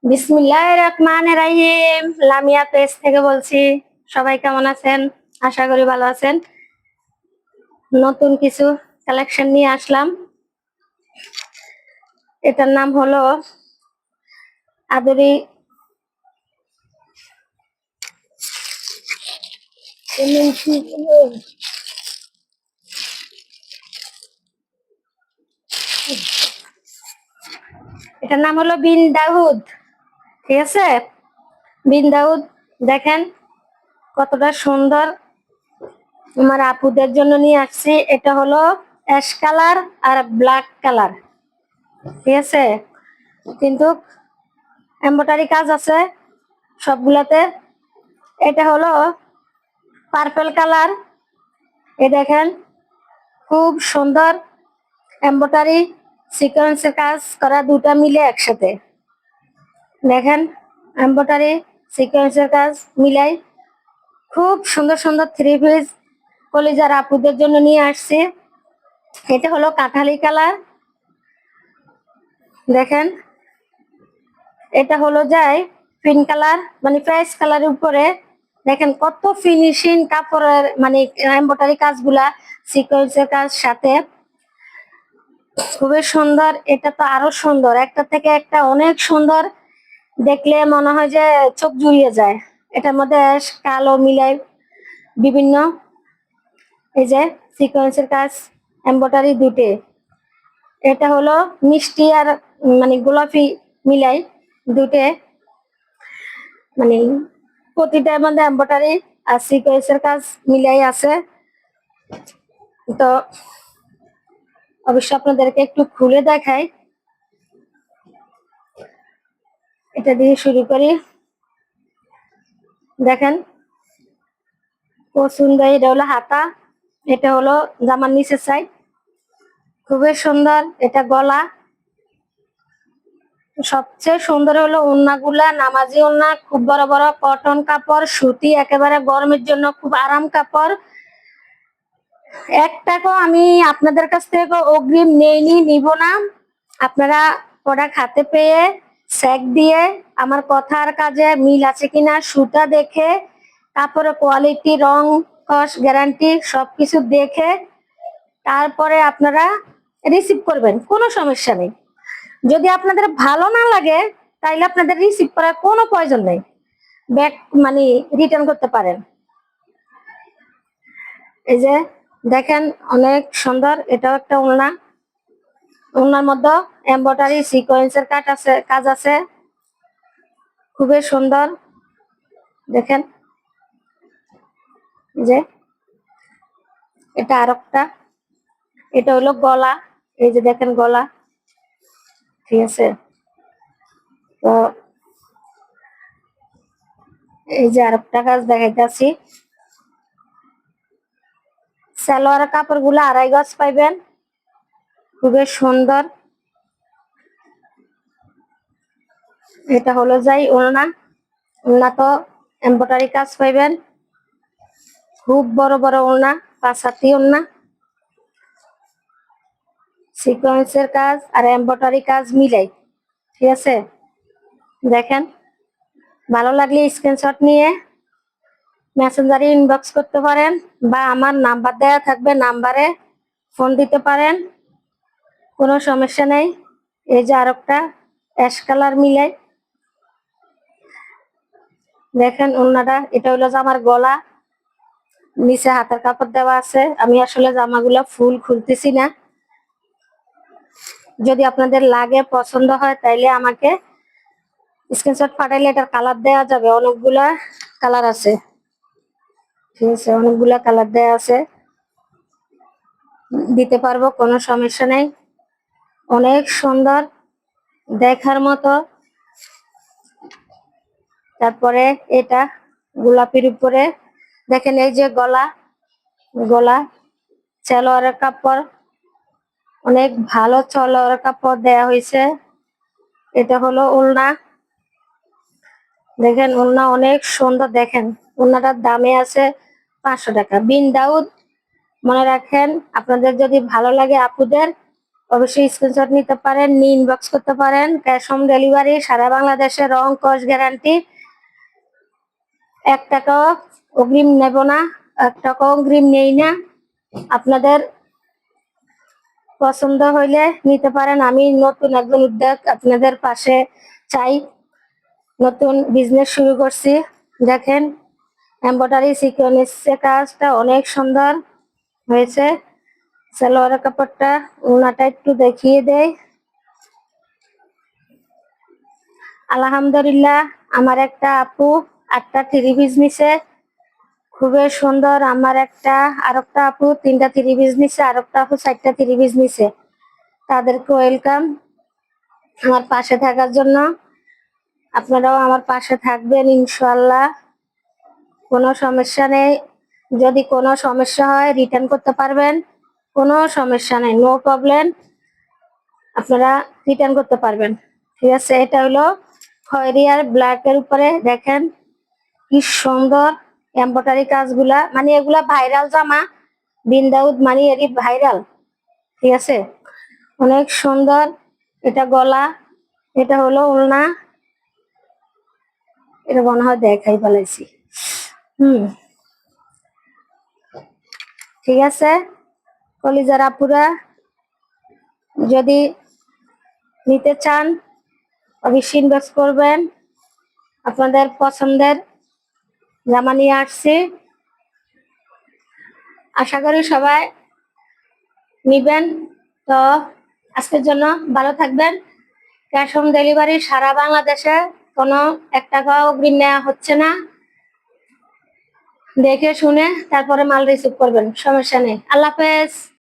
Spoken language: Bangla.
বিসমিল্লাহির রহমানির রহিম। লামিয়া পেজ থেকে বলছি। সবাই কেমন আছেন? আশা করি ভালো আছেন। নতুন কিছু কালেকশন নিয়ে আসলাম। এটার নাম হলো আদরি এটার নাম হলো বিন দাউদ। ঠিক আছে, বিন দাউদ। দেখেন কতটা সুন্দর। আমার আপুদের জন্য নিয়ে আসছি। এটা হলো অ্যাশ কালার আর ব্ল্যাক কালার। ঠিক আছে, কিন্তু এমব্রয়ডারি কাজ আছে সবগুলাতে। এটা হলো পার্পল কালার। এই দেখেন খুব সুন্দর এমব্রয়ডারি সিকোয়েন্সের কাজ করা, দুটা মিলে একসাথে। দেখেন এমব্রয়ডারি সিকোয়েন্সের কাজ মিলাই খুব সুন্দর সুন্দর থ্রি পিস কলিজার আপুদের জন্য নিয়ে আসছি। এটা হলো কাঠালি কালার। দেখেন এটা হলো যায় পিঙ্ক কালার, মানে প্রাইস কালারের উপরে। দেখেন কত ফিনিশিং কাপড়ের, মানে এমব্রয়ডারি কাজগুলা সিকোয়েন্সের কাজ সাথে খুবই সুন্দর। এটা তো আরো সুন্দর, একটা থেকে একটা অনেক সুন্দর। দেখলে মনে হয় যে চোখ জুড়িয়ে যায়। এটার মধ্যে কালো মিলাই বিভিন্ন এই যে সিকোয়েন্সের কাজ এমব্রয়ডারি দুটে। এটা হলো মিষ্টি আর মানে গোলাপি মিলাই দুটে, মানে প্রতিটার মধ্যে এমব্রয়ডারি আর সিকোয়েন্সের কাজ মিলাই আছে। তো অবশ্য আপনাদেরকে একটু খুলে দেখাই। এটা দিয়ে শুরু করি। দেখেন পছন্দ। এটা হলো হাতা, এটা হলো জামার নিচের সাইড, খুবই সুন্দর। এটা গলা। সবচেয়ে সুন্দর হলো ওড়নাগুলা, নামাজি ওড়না, খুব বড় বড় কটন কাপড়, সুতি, একেবারে গরমের জন্য খুব আরাম কাপড়। এক টাকাও আমি আপনাদের কাছ থেকে অগ্রিম নেইনি, নিব না। আপনারা প্রোডাক্ট হাতে পেয়ে চেক দিয়ে আমার কথার কাজে মিল আছে কিনা সুতা দেখে, কাপড়ের কোয়ালিটি, রং, কস, গ্যারান্টি সবকিছু দেখে তারপরে আপনারা রিসিভ করবেন, কোনো সমস্যা নেই। যদি আপনাদের ভালো না লাগে তাইলে আপনাদের রিসিভ করার কোনো প্রয়োজন নেই, ব্যাক মানে রিটার্ন করতে পারেন। এই যে দেখেন অনেক সুন্দর। এটাও একটা ওড়না। ওড়নার মধ্যে এমব্রয়ডারি সিকোয়েন্সের কাজ আছে, খুবই সুন্দর। দেখেন যে এটা আরেকটা। এটা হলো গলা। এই যে দেখেন গলা। ঠিক আছে, তো এই যে আরেকটা কাজ দেখাইতেছি। সালোয়ার কাপড় গুলো 2.5 গজ পাইবেন, খুবই সুন্দর। এটা হলো যাই ওড়না। ওড়না তো এমব্রয়ডারি কাজ পাইবেন, খুব বড় বড় ওড়না, 5 হাতি ওড়না, সিকোয়েন্সের কাজ আর এমব্রয়ডারি কাজ মিলাই। ঠিক আছে, দেখেন ভালো লাগলে স্ক্রিনশট নিয়ে মেসেঞ্জারে ইনবক্স করতে পারেন, বা আমার নাম্বার দেওয়া থাকবে, নাম্বারে ফোন দিতে পারেন, কোনো সমস্যা নেই। এই যে আরেকটা অ্যাশ কালার মিলাই। দেখেন ওড়নাটা। এটা হলো জামার গলা, নিচে হাতের কাপড় দেওয়া আছে। আমি আসলে জামাগুলো ফুল খুলতেছি না। যদি আপনাদের লাগে, পছন্দ হয়, তাইলে আমাকে স্ক্রিনশট পাঠাইলে এটার কালার দেওয়া যাবে। অনেকগুলা কালার আছে। ঠিক আছে, অনেকগুলা কালার দেওয়া আছে, দিতে পারবো, কোনো সমস্যা নেই। অনেক সুন্দর দেখার মতো। তারপরে এটা গোলাপির উপরে দেখেন এই যে গলা। গলা সালোয়ারের কাপড় অনেক ভালো, সালোয়ারের কাপড় দেয়া হয়েছে। এটা হলো ওড়না। দেখেন ওড়না অনেক সুন্দর। দেখেন ওড়নাটার দামে আছে 500 টাকা। বিন দাউদ মনে রাখেন। আপনাদের যদি ভালো লাগে আপুদের, অবশ্যই স্ক্রিনশট নিতে পারেন, নিয়ে ইনবক্স করতে পারেন। ক্যাশ অন ডেলিভারি, সারা বাংলাদেশে, রং কস গ্যারান্টি। 1 টাকাও অগ্রিম নেব না, 1 টাকাও অগ্রিম নেই না। আপনাদের পছন্দ হইলে নিতে পারেন। আমি নতুন একজন উদ্যোগ আপনাদের পাশে চাই, নতুন বিজনেস শুরু করছি। দেখেন এমব্রয়ডারি সিকোয়েন্সের কাজটা অনেক সুন্দর হয়েছে। সালোয়ারের কাপড়টা, ওনাটা একটু দেখিয়ে দেয়। আলহামদুলিল্লাহ, আমার একটা আপু 8টা 3 পিস নিছে, খুবই সুন্দর। আমার আরেকটা আপু 3টা 3 পিস নিছে, আরেকটা আপু 4টা 3 পিস নিছে। তাদেরকে ওয়েলকাম আমার পাশে থাকার জন্য। আপনারাও আমার পাশে থাকবেন ইনশাআল্লাহ। কোনো সমস্যা নেই, যদি কোনো সমস্যা হয় রিটার্ন করতে পারবেন, কোনো সমস্যা নেই, নো প্রবলেম, আপনারা রিটার্ন করতে পারবেন। ঠিক আছে, এটা হলো খয়েরি আর ব্ল্যাক এর উপরে। দেখেন কি সুন্দর এমব্রয়ডারি কাজগুলা, মানে এগুলা ভাইরাল জামা। বিন দাউদ মানে এরই ভাইরাল। ঠিক আছে, অনেক সুন্দর। এটা গলা, এটা হলো ওড়না। এটা মনে হয় দেখাই ফেলাইছি। ঠিক আছে, কলিজার আপুরা যদি নিতে চান অবশ্যই ইনবক্স করবেন। আপনাদের পছন্দের জামা নিয়ে আসছি, আশা করি সবাই নিবেন। তো আজকের জন্য ভালো থাকবেন। ক্যাশ অন ডেলিভারি সারা বাংলাদেশে, কোনো 1 টাকাও অগ্রিম নেওয়া হচ্ছে না। দেখে শুনে তারপরে মাল রিসিভ করবেন, সমস্যা নেই। আল্লাহ হাফেজ।